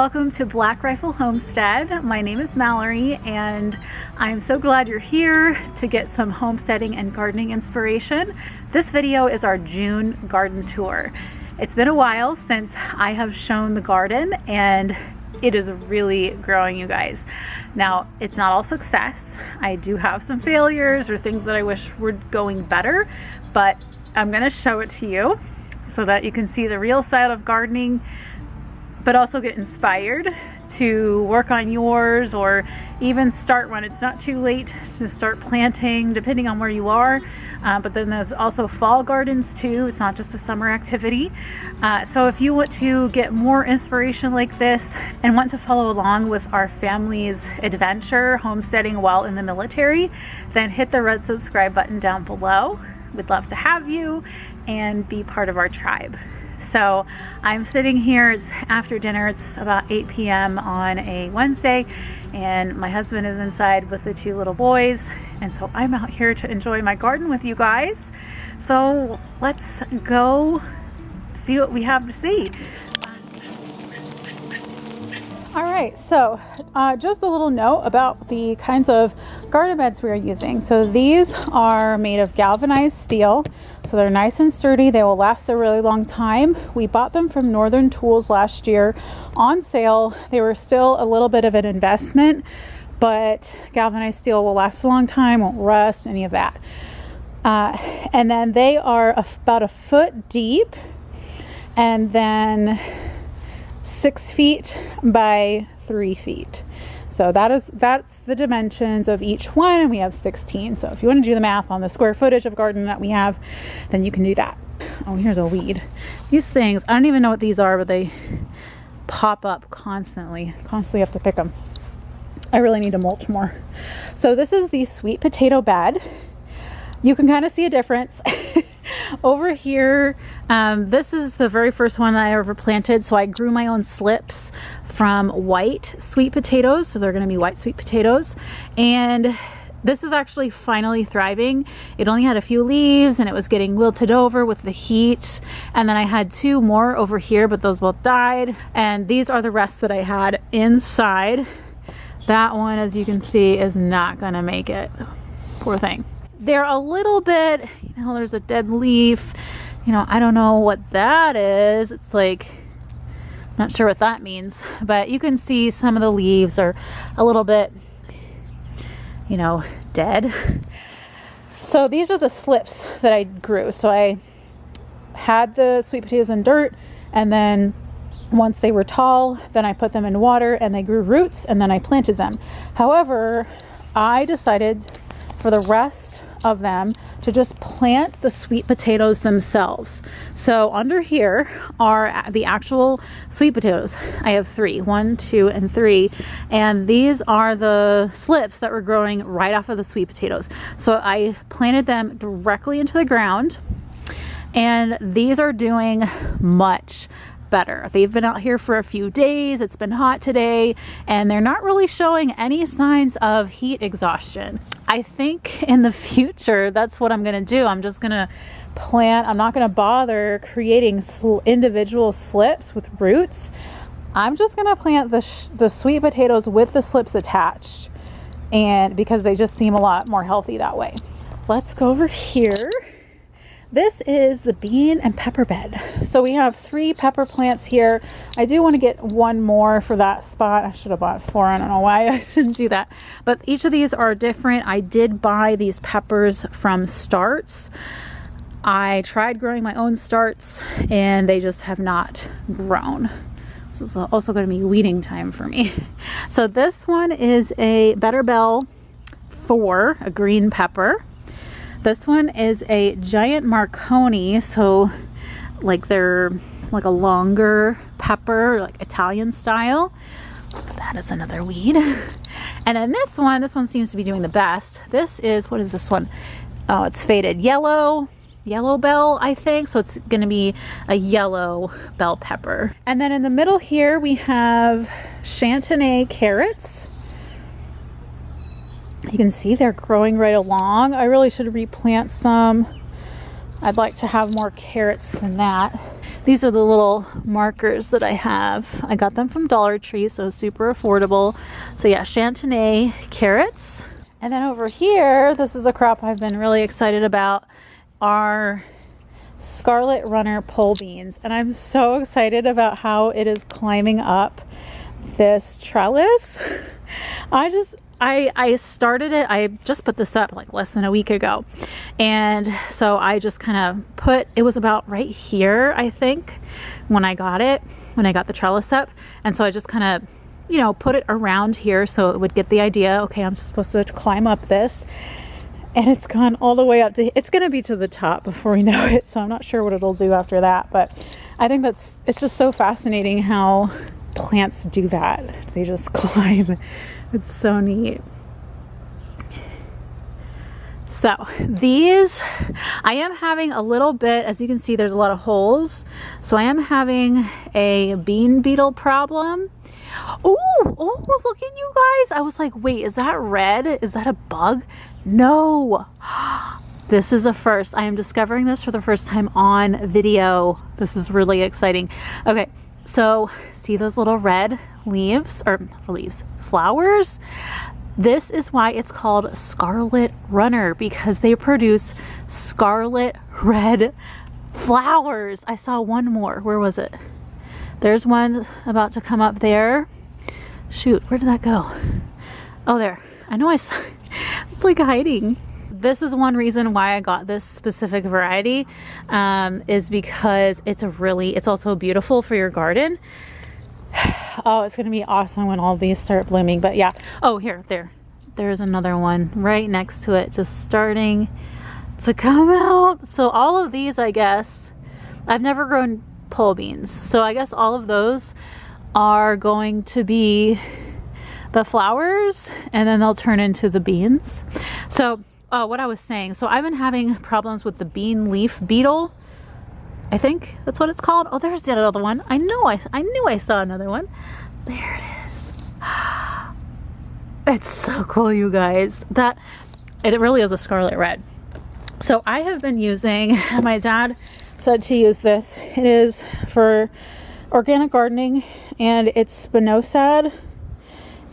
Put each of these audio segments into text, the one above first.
welcome to Black Rifle Homestead. My name is Mallory and I'm so glad you're here to get some homesteading and gardening inspiration. This video is our June garden tour. It's been a while since I have shown the garden and it is really growing, you guys. Now, it's not all success. I do have some failures or things that I wish were going better, but I'm gonna show it to you so that you can see the real side of gardening, but also get inspired to work on yours or even start when it's not too late to start planting, depending on where you are. But then there's also fall gardens too. It's not just a summer activity. So if you want to get more inspiration like this and want to follow along with our family's adventure homesteading while in the military, then hit the red subscribe button down below. We'd love to have you and be part of our tribe. So I'm sitting here, it's after dinner, it's about 8 p.m. on a Wednesday, and my husband is inside with the two little boys, and so I'm out here to enjoy my garden with you guys. So let's go see what we have to see. All right, so just a little note about the kinds of garden beds we are using. So these are made of galvanized steel, so they're nice and sturdy. They will last a really long time. We bought them from Northern Tools last year on sale. They were still a little bit of an investment, but galvanized steel will last a long time, won't rust, any of that. And then they are about a foot deep, and then 6 feet by 3 feet. So that's the dimensions of each one, and we have 16. So if you want to do the math on the square footage of garden that we have, then you can do that. Oh, here's a weed. These things, I don't even know what these are, but they pop up constantly have to pick them. I really need to mulch more. So this is the sweet potato bed. You can kind of see a difference. Over here, this is the very first one that I ever planted. So I grew my own slips from white sweet potatoes. So they're going to be white sweet potatoes. And this is actually finally thriving. It only had a few leaves and it was getting wilted over with the heat. And then I had two more over here, but those both died. And these are the rest that I had inside. That one, as you can see, is not going to make it. Poor thing. They're a little bit, you know, there's a dead leaf, you know, I don't know what that is. It's like, not sure what that means, but you can see some of the leaves are a little bit, you know, dead. So these are the slips that I grew. So I had the sweet potatoes in dirt, and then once they were tall, then I put them in water and they grew roots, and then I planted them. However, I decided for the rest of them to just plant the sweet potatoes themselves. So under here are the actual sweet potatoes. I have 3, 1, 2, and 3, and these are the slips that were growing right off of the sweet potatoes. So I planted them directly into the ground, and these are doing much better. They've been out here for a few days. It's been hot today, and they're not really showing any signs of heat exhaustion. I think in the future, that's what I'm going to do. I'm just going to plant. I'm not going to bother creating individual slips with roots. I'm just going to plant the sweet potatoes with the slips attached, and because they just seem a lot more healthy that way. Let's go over here. This is the bean and pepper bed. So we have 3 pepper plants here. I do want to get one more for that spot. I should have bought 4. I don't know why I didn't do that. But each of these are different. I did buy these peppers from starts. I tried growing my own starts and they just have not grown. This is also going to be weeding time for me. So this one is a Better Bell 4, a green pepper. This one is a giant Marconi, so like they're like a longer pepper, like Italian style. That is another weed. And then this one seems to be doing the best. This is, what is this one? Oh, it's faded yellow bell, I think. So it's going to be a yellow bell pepper. And then in the middle here, we have Chantenay carrots. You can see they're growing right along. I really should replant some. I'd like to have more carrots than that. These are the little markers that I have. I got them from Dollar Tree, so super affordable. So yeah, Chantenay carrots. And then over here, this is a crop I've been really excited about, are Scarlet Runner pole beans. And I'm so excited about how it is climbing up this trellis. I started it, I just put this up like less than a week ago. And so I just kind of put, it was about right here, I think, when I got the trellis up. And so I just kind of, you know, put it around here so it would get the idea, okay, I'm supposed to climb up this. And it's gone all the way up to, it's going to be to the top before we know it. So I'm not sure what it'll do after that. But I think it's just so fascinating how plants do that. They just climb. It's so neat. So these, I am having a little bit, as you can see, there's a lot of holes. So I am having a bean beetle problem. Oh, look at you guys. I was like, wait, is that red? Is that a bug? No. This is a first. I am discovering this for the first time on video. This is really exciting. Okay, so see those little red leaves, or leaves, flowers? This is why it's called Scarlet Runner, because they produce scarlet red flowers. I saw one more. Where was it? There's one about to come up there. Shoot, where did that go? Oh, there. I know I saw. It's like hiding. This is one reason why I got this specific variety, is because it's also beautiful for your garden. Oh, it's gonna be awesome when all these start blooming. But yeah, oh, there's another one right next to it, just starting to come out. So all of these, I guess, I've never grown pole beans, so I guess all of those are going to be the flowers, and then they'll turn into the beans. So what I was saying, so I've been having problems with the bean leaf beetle. I think that's what it's called. Oh, there's the other one. I knew I saw another one. There it is. It's so cool, you guys. That it really is a scarlet red. So I have been using, my dad said to use this. It is for organic gardening, and it's spinosad,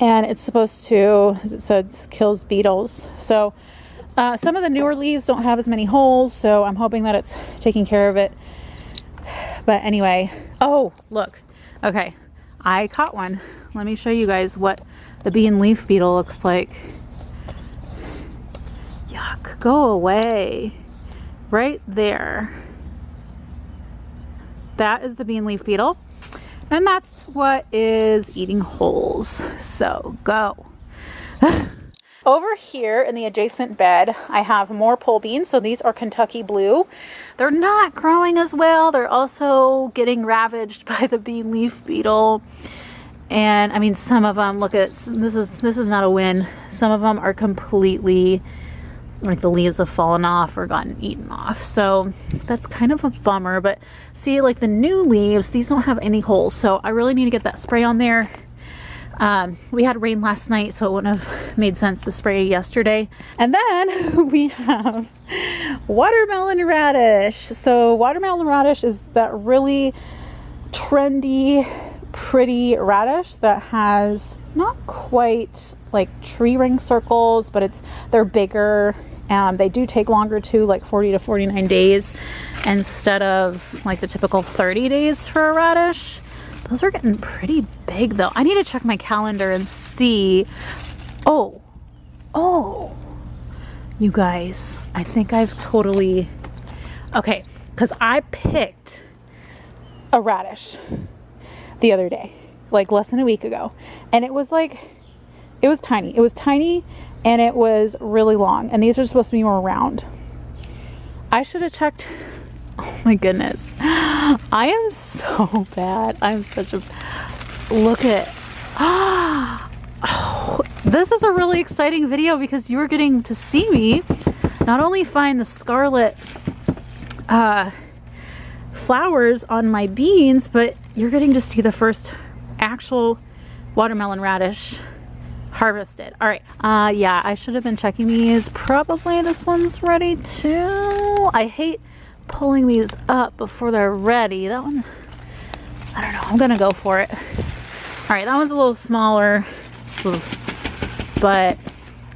and it's supposed to, as it says, kills beetles. So some of the newer leaves don't have as many holes, so I'm hoping that it's taking care of it. But anyway, oh, look. Okay, I caught one. Let me show you guys what the bean leaf beetle looks like. Yuck, go away. Right there. That is the bean leaf beetle. And that's what is eating holes. So go. Over here in the adjacent bed, I have more pole beans. So these are Kentucky Blue. They're not growing as well. They're also getting ravaged by the bean leaf beetle. And I mean, some of them, look at this is not a win. Some of them are completely, like, the leaves have fallen off or gotten eaten off. So that's kind of a bummer. But see, like the new leaves, these don't have any holes. So I really need to get that spray on there. We had rain last night, so it wouldn't have made sense to spray yesterday. And then we have watermelon radish. So watermelon radish is that really trendy, pretty radish that has not quite like tree ring circles, but they're bigger. They do take longer too, like 40 to 49 days instead of like the typical 30 days for a radish. Those are getting pretty big though. I need to check my calendar and see. Oh, you guys, I think I've totally, okay, because I picked a radish the other day, like less than a week ago. And it was tiny. It was tiny and it was really long. And these are supposed to be more round. I should have checked. Oh my goodness. I am so bad. I'm such a, look at, oh, this is a really exciting video because you are getting to see me not only find the scarlet flowers on my beans, but you're getting to see the first actual watermelon radish harvested. All right. Yeah, I should have been checking these. Probably this one's ready too. I hate pulling these up before they're ready. That one, I don't know, I'm gonna go for it. All right, that one's a little smaller. Oof. But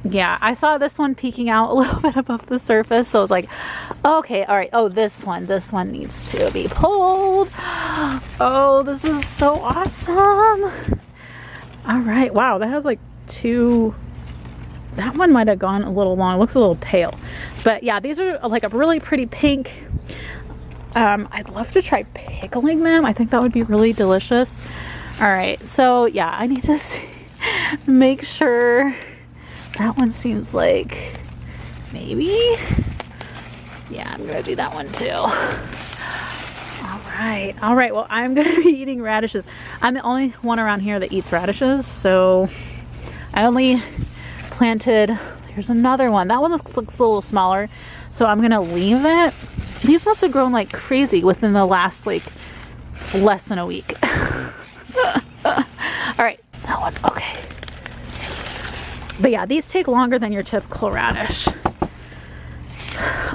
yeah, I saw this one peeking out a little bit above the surface, so I was like, okay, all right. Oh, this one needs to be pulled. Oh, this is so awesome. All right, wow, that has like two. That one might have gone a little long. It looks a little pale, but yeah, these are like a really pretty pink. I'd love to try pickling them. I think that would be really delicious. All right, so yeah, I need to make sure. That one seems like maybe. Yeah, I'm gonna do that one too. All right, well, I'm gonna be eating radishes. I'm the only one around here that eats radishes, so I only planted, here's another one. That one looks a little smaller, so I'm gonna leave it. These must have grown like crazy within the last like less than a week. All right, that one, okay. But yeah, these take longer than your typical radish.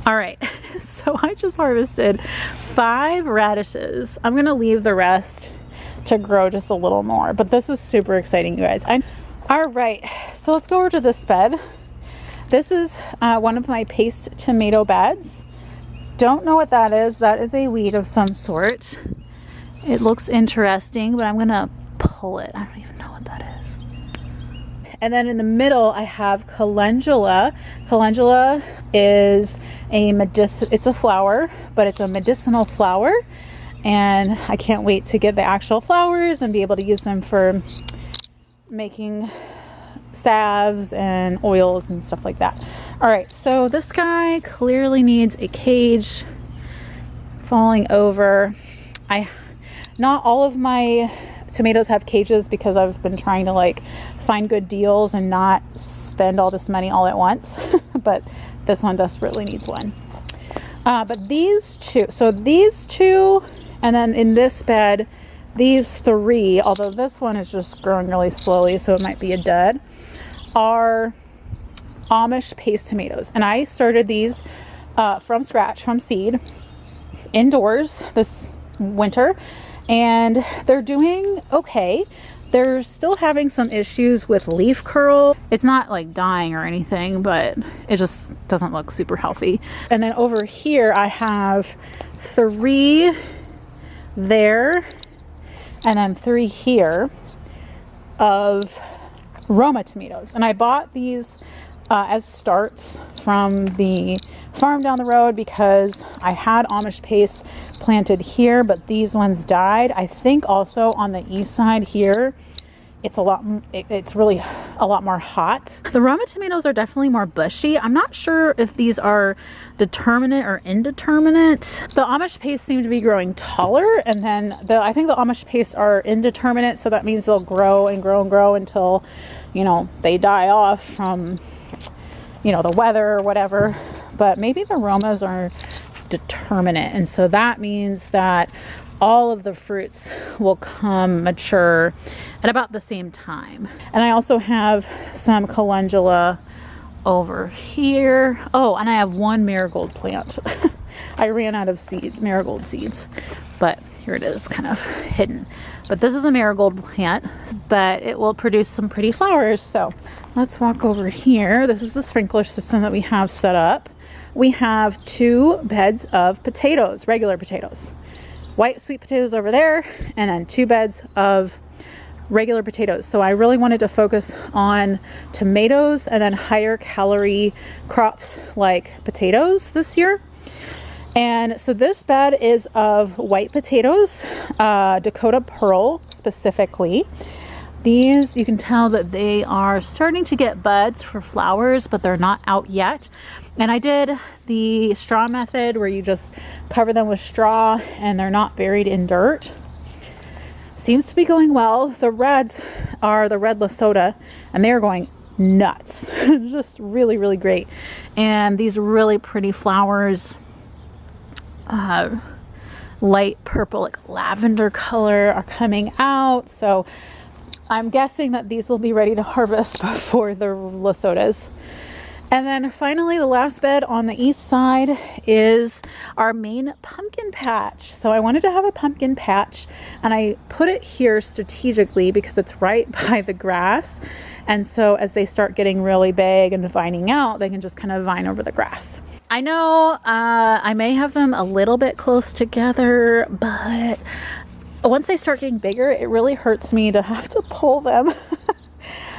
All right, so I just harvested 5 radishes. I'm gonna leave the rest to grow just a little more, but this is super exciting, you guys. All right, so let's go over to this bed. This is one of my paste tomato beds. Don't know what that is. That is a weed of some sort. It looks interesting, but I'm gonna pull it. I don't even know what that is. And then in the middle, I have calendula. Calendula is it's a flower, but it's a medicinal flower. And I can't wait to get the actual flowers and be able to use them for making salves and oils and stuff like that. All right, so this guy clearly needs a cage. Falling over. Not all of my tomatoes have cages because I've been trying to like find good deals and not spend all this money all at once. But this one desperately needs one. But these two, and then in this bed, these 3, although this one is just growing really slowly, so it might be a dud, are Amish paste tomatoes. And I started these from scratch, from seed, indoors this winter, and they're doing okay. They're still having some issues with leaf curl. It's not like dying or anything, but it just doesn't look super healthy. And then over here I have 3 there and then 3 here of Roma tomatoes. And I bought these as starts from the farm down the road because I had Amish paste planted here, but these ones died. I think also on the east side here, it's really a lot more hot. The Roma tomatoes are definitely more bushy. I'm not sure if these are determinate or indeterminate. The Amish paste seem to be growing taller, and then I think the Amish paste are indeterminate, so that means they'll grow and grow and grow until, you know, they die off from, you know, the weather or whatever. But maybe the Romas are determinate, and so that means that all of the fruits will come mature at about the same time. And I also have some calendula over here. Oh, and I have 1 marigold plant. I ran out of marigold seeds, but here it is, kind of hidden. But this is a marigold plant, but it will produce some pretty flowers. So let's walk over here. This is the sprinkler system that we have set up. We have 2 beds of potatoes, regular potatoes. White sweet potatoes over there, and then 2 beds of regular potatoes. So I really wanted to focus on tomatoes and then higher calorie crops like potatoes this year. And so this bed is of white potatoes, Dakota Pearl specifically. These, you can tell that they are starting to get buds for flowers, but they're not out yet. And I did the straw method where you just cover them with straw and they're not buried in dirt. Seems to be going well. The reds are the red LaSoda, and they're going nuts. Just really, really great. And these really pretty flowers, light purple, like lavender color, are coming out. So I'm guessing that these will be ready to harvest before the LaSodas. And then finally, the last bed on the east side is our main pumpkin patch. So I wanted to have a pumpkin patch, and I put it here strategically because it's right by the grass. And so as they start getting really big and vining out, they can just kind of vine over the grass. I know I may have them a little bit close together, but once they start getting bigger, it really hurts me to have to pull them.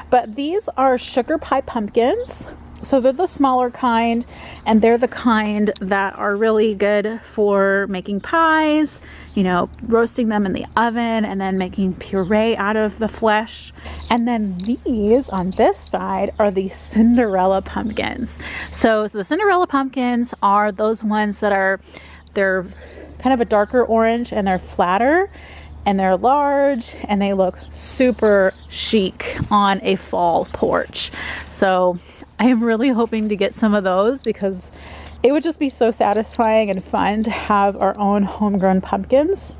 But these are sugar pie pumpkins. So they're the smaller kind, and they're the kind that are really good for making pies, you know, roasting them in the oven and then making puree out of the flesh. And then these on this side are the Cinderella pumpkins. So the Cinderella pumpkins are those ones that they're kind of a darker orange, and they're flatter, and they're large, and they look super chic on a fall porch. So I am really hoping to get some of those because it would just be so satisfying and fun to have our own homegrown pumpkins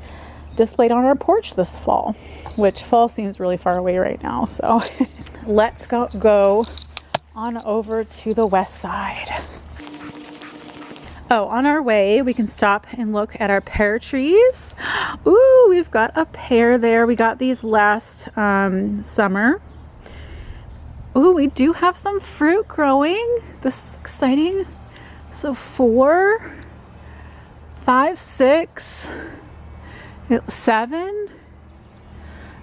displayed on our porch this fall, which fall seems really far away right now. So let's go on over to the west side. Oh, on our way, we can stop and look at our pear trees. Ooh, we've got a pear there. We got these last summer. Ooh, we do have some fruit growing. This is exciting. So 4, 5, 6, 7.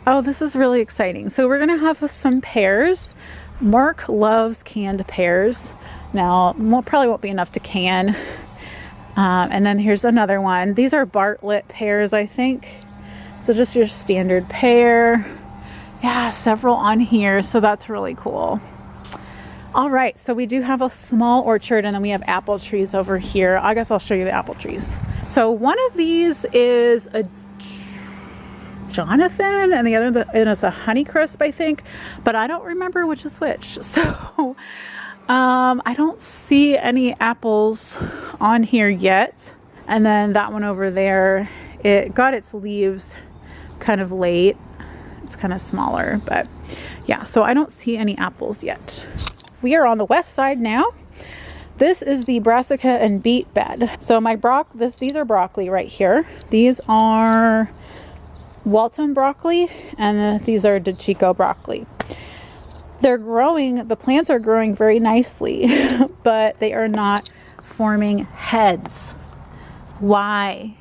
Oh, this is really exciting. So we're gonna have some pears. Mark loves canned pears. Now, probably won't be enough to can. And then here's another one. These are Bartlett pears, I think. So just your standard pear. Yeah, several on here, so that's really cool. All right, so we do have a small orchard, and then we have apple trees over here. I guess I'll show you the apple trees. So one of these is a Jonathan, and the other is a Honeycrisp, I think, but I don't remember which is which. So I don't see any apples on here yet. And then that one over there, it got its leaves kind of late. It's kind of smaller, but yeah, so I don't see any apples yet. We are on the west side now. This is the brassica and beet bed. So these are broccoli right here. These are Waltham broccoli, and these are Chico broccoli. They're growing, the plants are growing very nicely, but they are not forming heads. Why?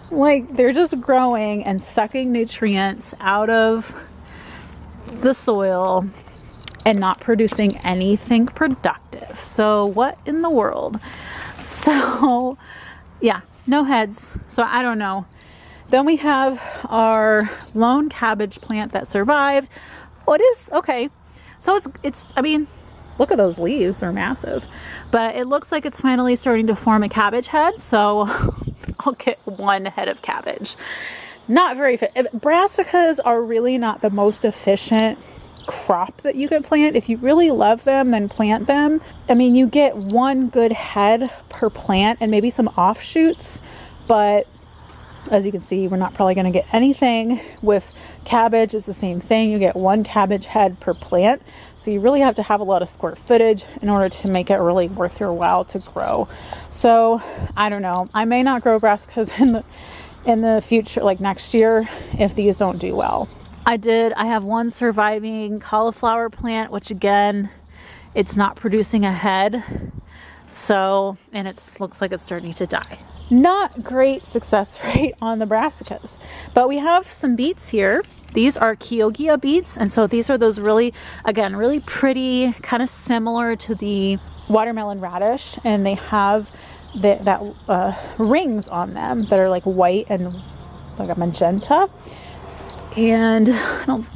Like, they're just growing and sucking nutrients out of the soil and not producing anything productive. So what in the world? So yeah, no heads. So I don't know. Then we have our lone cabbage plant that survived. What is okay? So it's I mean, look at those leaves, they're massive. But it looks like it's finally starting to form a cabbage head. So I'll get one head of cabbage. Not very brassicas are really not the most efficient crop that you can plant. If you really love them, then plant them. I mean, you get one good head per plant and maybe some offshoots, but as you can see, we're not probably going to get anything. With cabbage, it's the same thing. You get one cabbage head per plant. So you really have to have a lot of square footage in order to make it really worth your while to grow. So I don't know. I may not grow brassicas in the future, like next year, if these don't do well. I have one surviving cauliflower plant, which again, it's not producing a head. So, and it looks like it's starting to die. Not great success rate on the brassicas, but we have some beets here. These are Chioggia beets, and so these are those really, again, really pretty, kind of similar to the watermelon radish, and they have rings on them that are like white and like a magenta. And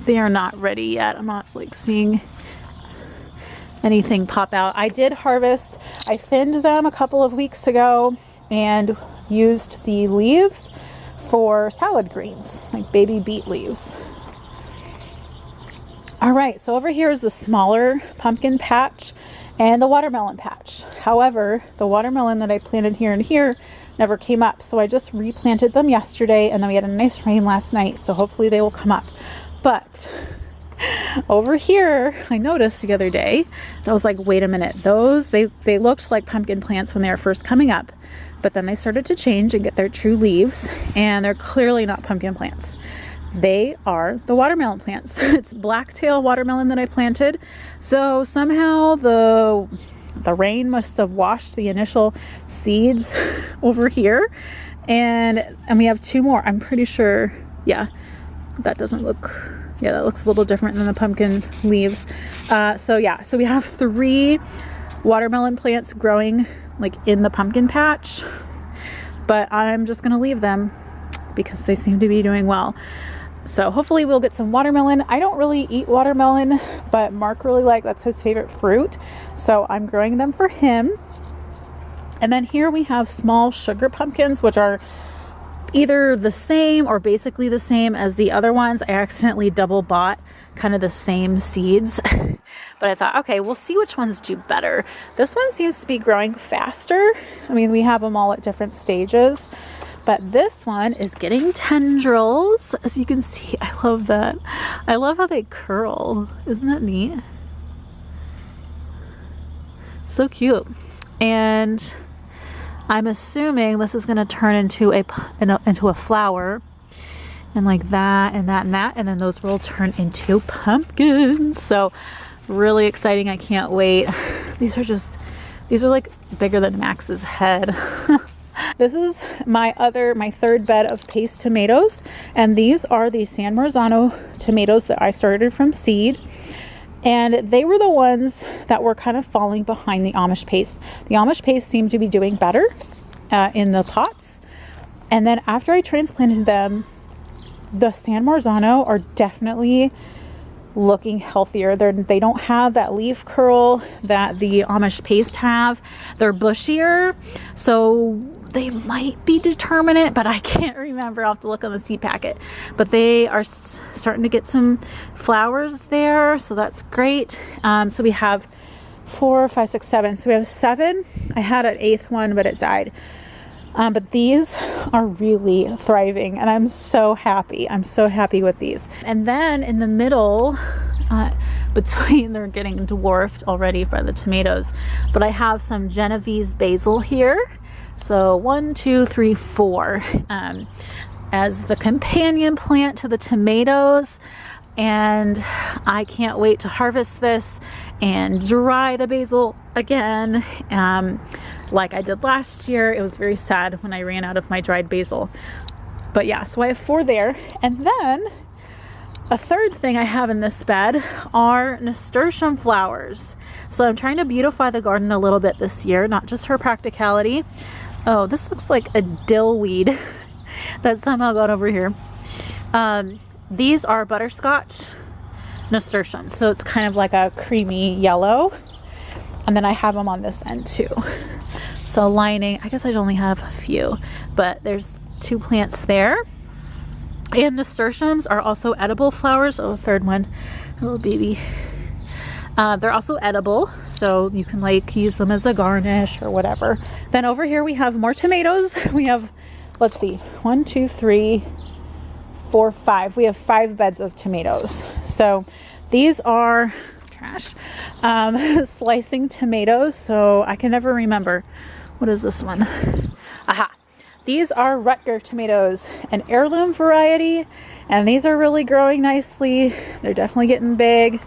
they are not ready yet. I'm not like seeing anything pop out. I did harvest, I thinned them a couple of weeks ago and used the leaves for salad greens, like baby beet leaves. All right, so over here is the smaller pumpkin patch and the watermelon patch. However, the watermelon that I planted here and here never came up, so I just replanted them yesterday, and then we had a nice rain last night, so hopefully they will come up. But Over here, I noticed the other day, and I was like, wait a minute, those, they looked like pumpkin plants when they were first coming up, but then they started to change and get their true leaves, and they're clearly not pumpkin plants. They are the watermelon plants. It's Blacktail watermelon that I planted. So somehow the rain must have washed the initial seeds over here, and we have two more. I'm pretty sure, yeah, that doesn't look, yeah, that looks a little different than the pumpkin leaves. So yeah, so we have 3 watermelon plants growing like in the pumpkin patch, but I'm just gonna leave them because they seem to be doing well. So hopefully we'll get some watermelon. I don't really eat watermelon, but Mark really likes, that's his favorite fruit. So I'm growing them for him. And then here we have small sugar pumpkins, which are either the same or basically the same as the other ones. I accidentally double bought kind of the same seeds, but I thought, okay, we'll see which ones do better. This one seems to be growing faster. I mean, we have them all at different stages, but this one is getting tendrils. As you can see, I love that. I love how they curl. Isn't that neat? So cute. And I'm assuming this is going to turn into a flower, and like that and that and that, and then those will turn into pumpkins. So really exciting. I can't wait. These are like bigger than Max's head. This is my third bed of paste tomatoes, and these are the San Marzano tomatoes that I started from seed, and they were the ones that were kind of falling behind the Amish paste. The Amish paste seemed to be doing better in the pots, and then after I transplanted them, the San Marzano are definitely looking healthier. They don't have that leaf curl that the Amish paste have. They're bushier, so they might be determinate, but I can't remember. I'll have to look on the seed packet. But they are starting to get some flowers there, so that's great. So we have 4, 5, 6, 7. So we have 7. I had an 8th one, but it died. But these are really thriving, and I'm so happy. I'm so happy with these. And then in the middle, between, they're getting dwarfed already by the tomatoes, but I have some Genovese basil here. So 1, 2, 3, 4 as the companion plant to the tomatoes, and I can't wait to harvest this and dry the basil again, like I did last year. It was very sad when I ran out of my dried basil, but yeah, so I have 4 there. And then a third thing I have in this bed are nasturtium flowers. So I'm trying to beautify the garden a little bit this year, not just for practicality. Oh, this looks like a dill weed that somehow got over here. These are butterscotch nasturtiums, so it's kind of like a creamy yellow, and then I have them on this end too. So lining, I guess I only have a few, but there's 2 plants there. And nasturtiums are also edible flowers. Oh, the 3rd one, a little baby. They're also edible, so you can like use them as a garnish or whatever. Then over here we have more tomatoes. We have, let's see, 1, 2, 3, 4, 5. We have 5 beds of tomatoes. So these are trash, slicing tomatoes. So I can never remember. What is this one? Aha. These are Rutger tomatoes, an heirloom variety, and these are really growing nicely. They're definitely getting big,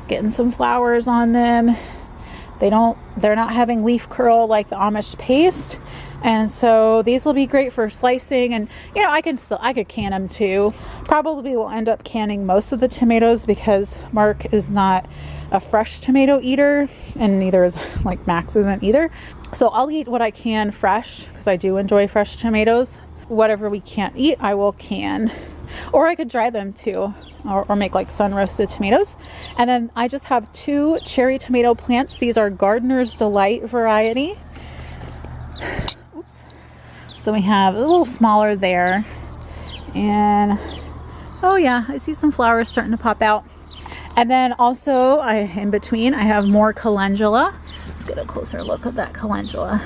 getting some flowers on them. They're not having leaf curl like the Amish paste, and so these will be great for slicing. And you know, I could can them too. Probably will end up canning most of the tomatoes because Mark is not a fresh tomato eater, and neither is like Max isn't either. So I'll eat what I can fresh because I do enjoy fresh tomatoes. Whatever we can't eat, I will can. Or I could dry them too, or make like sun roasted tomatoes. And then I just have 2 cherry tomato plants. These are Gardener's Delight variety. So we have a little smaller there. And oh yeah, I see some flowers starting to pop out. And then also in between I have more calendula. Let's get a closer look at that calendula.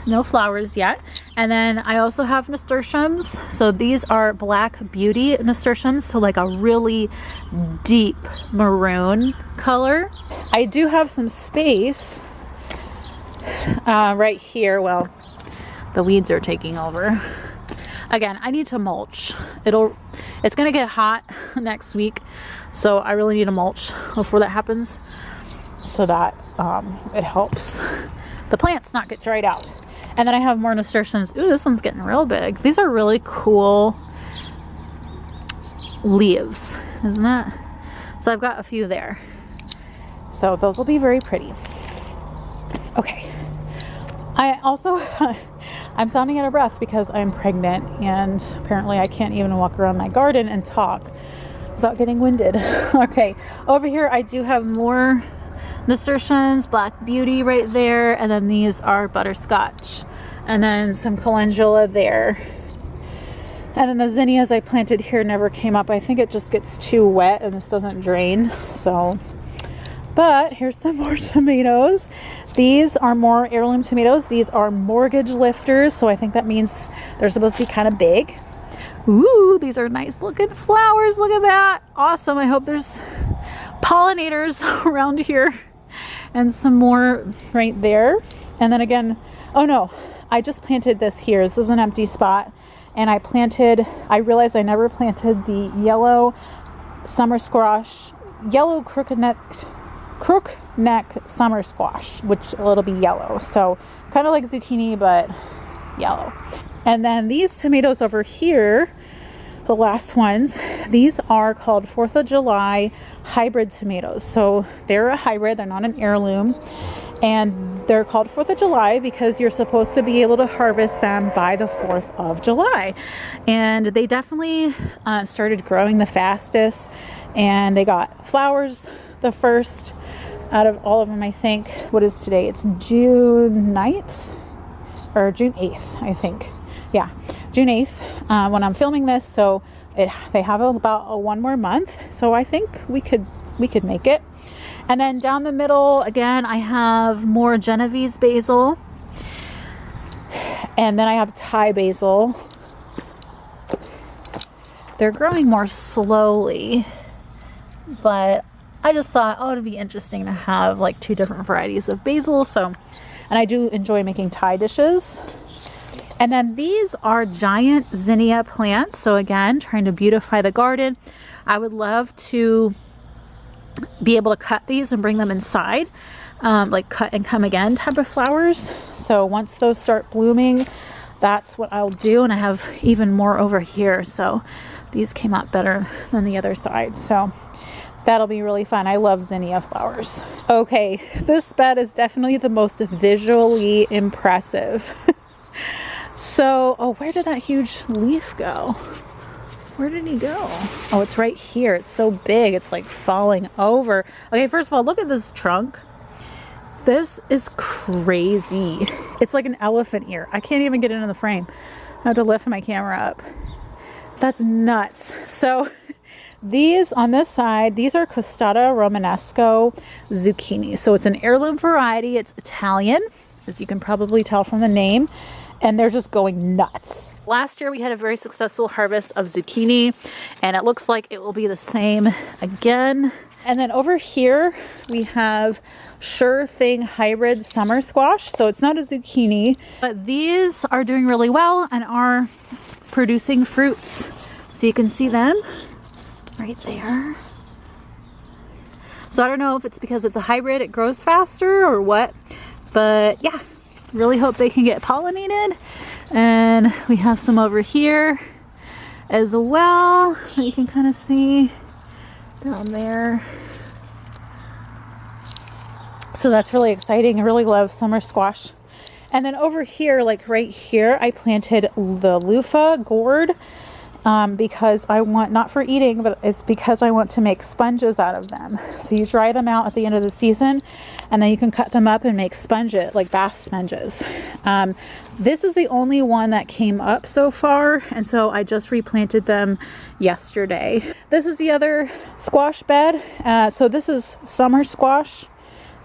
No flowers yet. And then I also have nasturtiums. So these are Black Beauty nasturtiums, so like a really deep maroon color. I do have some space right here. Well, the weeds are taking over. Again, I need to mulch. It's gonna get hot next week, so I really need to mulch before that happens, so that it helps the plants not get dried out. And then I have more nasturtiums. Ooh, this one's getting real big. These are really cool leaves, isn't it? So I've got a few there. So those will be very pretty. Okay. I also, I'm sounding out of breath because I'm pregnant, and apparently I can't even walk around my garden and talk without getting winded. Okay, over here I do have more nasturtiums, Black Beauty right there, and then these are Butterscotch, and then some calendula there. And then the zinnias I planted here never came up. I think it just gets too wet and this doesn't drain, so. But here's some more tomatoes. These are more heirloom tomatoes. These are mortgage lifters, so I think that means they're supposed to be kind of big. Ooh, these are nice looking flowers. Look at that. Awesome. I hope there's pollinators around here. And some more right there. And then again, oh no, I just planted this here. This was an empty spot. And I realized I never planted the yellow summer squash, yellow crook neck summer squash, which it'll be yellow. So kind of like zucchini, but yellow. And then these tomatoes over here, the last ones, these are called 4th of July hybrid tomatoes. So they're a hybrid, they're not an heirloom. And they're called 4th of July because you're supposed to be able to harvest them by the 4th of July. And they definitely started growing the fastest. And they got flowers the first out of all of them, I think. What is today? It's June 9th or June 8th, I think. Yeah, June 8th when I'm filming this. So they have about one more month. So I think we could make it. And then down the middle, again, I have more Genovese basil. And then I have Thai basil. They're growing more slowly, but I just thought, oh, it'd be interesting to have like 2 different varieties of basil. So, and I do enjoy making Thai dishes. And then these are giant zinnia plants. So again, trying to beautify the garden. I would love to be able to cut these and bring them inside, like cut and come again type of flowers. So once those start blooming, that's what I'll do. And I have even more over here. So these came out better than the other side. So that'll be really fun. I love zinnia flowers. Okay, this bed is definitely the most visually impressive. So, oh, where did that huge leaf go? Where did he go? Oh, it's right here. It's so big. It's like falling over. Okay, first of all, look at this trunk. This is crazy. It's like an elephant ear. I can't even get into the frame. I have to lift my camera up. That's nuts. So these on this side, these are Costata Romaesco zucchini. So it's an heirloom variety. It's Italian, as you can probably tell from the name. And they're just going nuts. Last year we had a very successful harvest of zucchini, and it looks like it will be the same again. And then over here we have Sure Thing hybrid summer squash. So it's not a zucchini, but these are doing really well and are producing fruits. So you can see them right there. So I don't know if it's because it's a hybrid, it grows faster or what, but yeah, really hope they can get pollinated. And we have some over here as well that you can kind of see down there. So that's really exciting. I really love summer squash. And then over here, like right here, I planted the loofah gourd because I want, not for eating, but it's because I want to make sponges out of them. So you dry them out at the end of the season, and then you can cut them up and make sponges, like bath sponges. This is the only one that came up so far, and so I just replanted them yesterday. This is the other squash bed. So this is summer squash.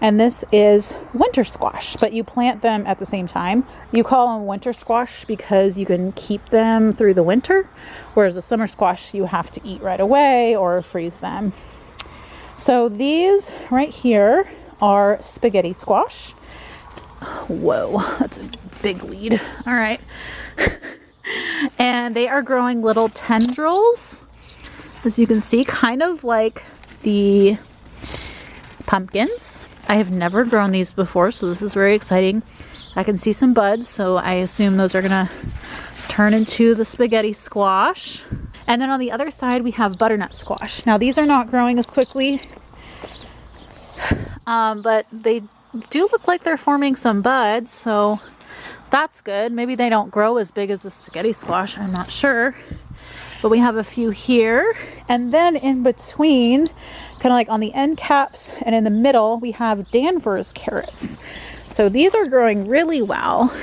and this is winter squash, but you plant them at the same time. You call them winter squash because you can keep them through the winter, whereas the summer squash you have to eat right away or freeze them. So these right here are spaghetti squash. Whoa, that's a big weed. All right. And they are growing little tendrils, as you can see, kind of like the pumpkins. I have never grown these before, so this is very exciting. I can see some buds, so I assume those are gonna turn into the spaghetti squash. And then on the other side, we have butternut squash. Now these are not growing as quickly, but they do look like they're forming some buds, so that's good. Maybe they don't grow as big as the spaghetti squash, I'm not sure. But we have a few here. And then in between, kind of like on the end caps and in the middle, we have Danvers carrots. So these are growing really well.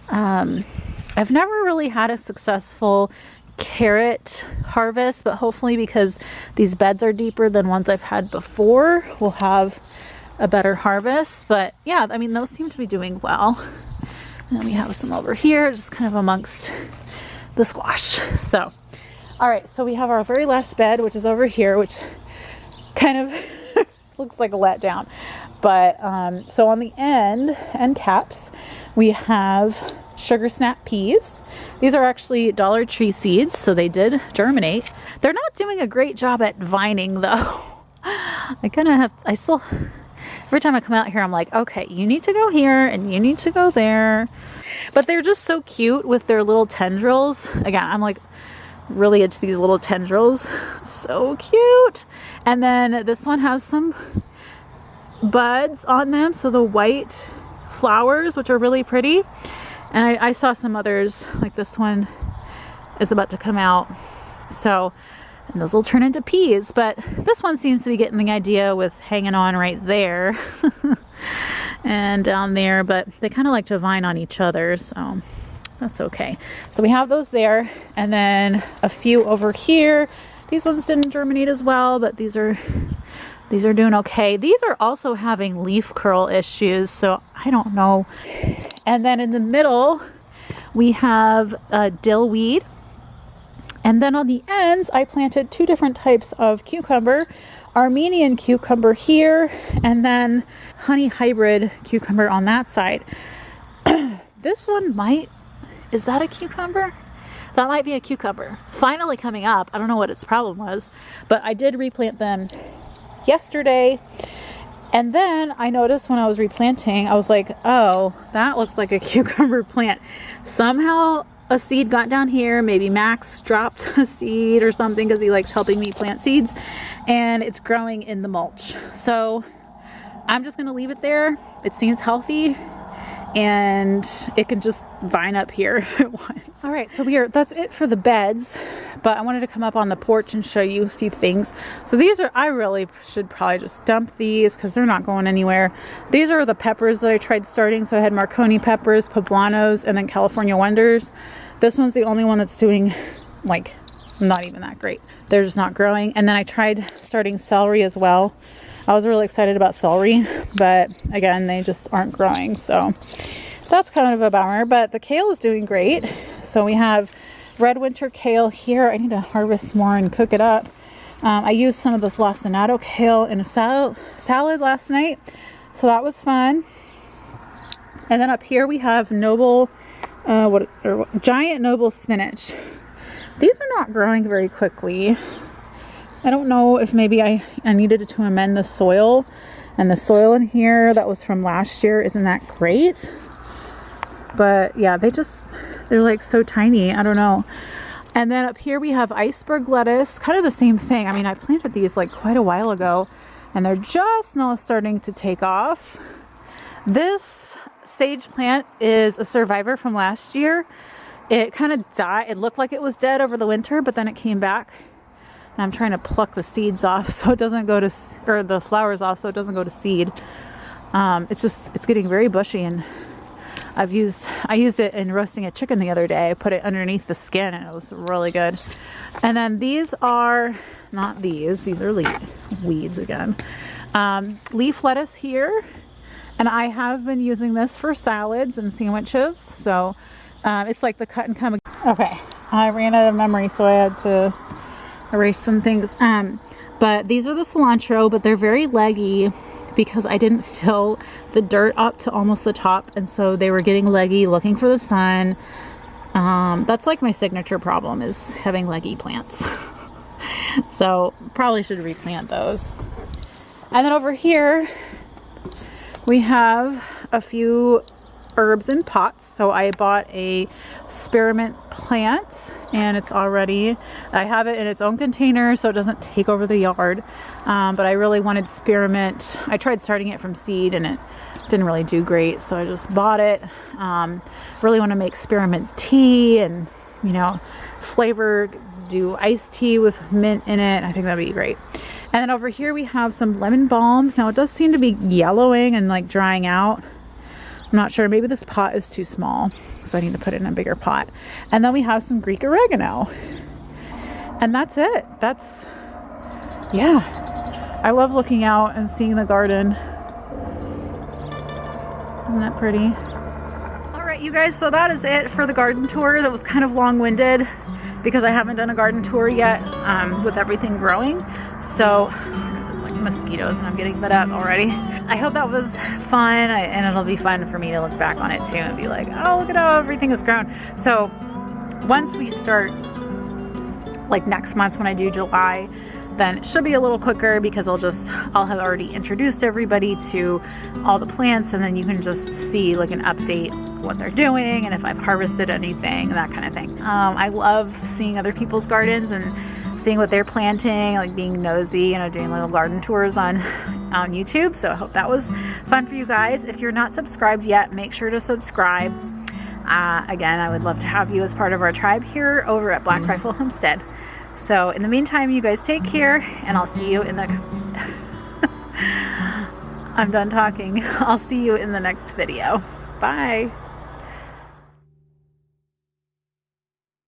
I've never really had a successful carrot harvest, but hopefully because these beds are deeper than ones I've had before, we'll have a better harvest. But yeah, I mean, those seem to be doing well. And we have some over here, just kind of amongst the squash. So, all right, so we have our very last bed, which is over here, which kind of looks like a letdown. But so on the end caps, we have sugar snap peas. These are actually Dollar Tree seeds, so they did germinate. They're not doing a great job at vining though. I still, every time I come out here, I'm like, okay, you need to go here and you need to go there. But they're just so cute with their little tendrils. Again, I'm like really into these little tendrils. So cute. And then this one has some buds on them. So the white flowers, which are really pretty. And I saw some others, like this one is about to come out. So, and those will turn into peas, but this one seems to be getting the idea with hanging on right there and down there, but they kind of like to vine on each other, so that's okay. So we have those there, and then a few over here. These ones didn't germinate as well, but these are doing okay. These are also having leaf curl issues, so I don't know. And then in the middle, we have dill weed. And then on the ends, I planted two different types of cucumber. Armenian cucumber here, and then honey hybrid cucumber on that side. This one is that a cucumber? That might be a cucumber. Finally coming up. I don't know what its problem was, but I did replant them yesterday. And then I noticed when I was replanting, I was like, oh, that looks like a cucumber plant. Somehow a seed got down here. Maybe Max dropped a seed or something because he likes helping me plant seeds, and it's growing in the mulch. So I'm just gonna leave it there. It seems healthy, and it can just vine up here if it wants. All right, so that's it for the beds, but I wanted to come up on the porch and show you a few things. So these are, I really should probably just dump these because they're not going anywhere. These are the peppers that I tried starting. So I had Marconi peppers, poblanos, and then California Wonders. This one's the only one that's doing like not even that great. They're just not growing. And then I tried starting celery as well. I was really excited about celery, but again, they just aren't growing. So that's kind of a bummer, but the kale is doing great. So we have red winter kale here. I need to harvest more and cook it up. I used some of this lacinato kale in a salad last night, so that was fun. And then up here we have giant noble spinach. These are not growing very quickly. I don't know if maybe I needed to amend the soil, and the soil in here that was from last year isn't that great. But yeah, they're like so tiny. I don't know. And then up here we have iceberg lettuce, kind of the same thing. I mean, I planted these like quite a while ago, and they're just now starting to take off. This sage plant is a survivor from last year. It kind of died. It looked like it was dead over the winter, but then it came back. And I'm trying to pluck the seeds off so it doesn't go to, or the flowers off so it doesn't go to seed. It's getting very bushy, and I used it in roasting a chicken the other day. I put it underneath the skin and it was really good. And then these are not these are weeds again. Leaf lettuce here, and I have been using this for salads and sandwiches. So it's like the cut and come. Okay, I ran out of memory, so I had to erase some things. But these are the cilantro, but they're very leggy because I didn't fill the dirt up to almost the top, and so they were getting leggy, looking for the sun. That's like my signature problem, is having leggy plants. So probably should replant those. And then over here we have a few herbs in pots. So I bought a spearmint plant, and it's already, I have it in its own container so it doesn't take over the yard. But I really wanted spearmint. I tried starting it from seed and it didn't really do great, so I just bought it. Really want to make spearmint tea and, you know, flavor, do iced tea with mint in it. I think that'd be great. And then over here we have some lemon balm. Now it does seem to be yellowing and like drying out. I'm not sure, maybe this pot is too small, so I need to put it in a bigger pot. And then we have some Greek oregano. And that's it. That's, yeah. I love looking out and seeing the garden. Isn't that pretty? All right, you guys, so that is it for the garden tour. That was kind of long-winded because I haven't done a garden tour yet with everything growing. So there's like mosquitoes and I'm getting fed up already. I hope that was fun, and it'll be fun for me to look back on it too and be like, oh, look at how everything has grown. So once we start, like next month when I do July, then it should be a little quicker because I'll have already introduced everybody to all the plants, and then you can just see like an update what they're doing and if I've harvested anything, that kind of thing. I love seeing other people's gardens and seeing what they're planting, like being nosy, you know, doing little garden tours on YouTube. So I hope that was fun for you guys. If you're not subscribed yet, make sure to subscribe. Again, I would love to have you as part of our tribe here over at Black Rifle Homestead. So in the meantime, you guys take care, and I'll see you in the I'm done talking. I'll see you in the next video. Bye.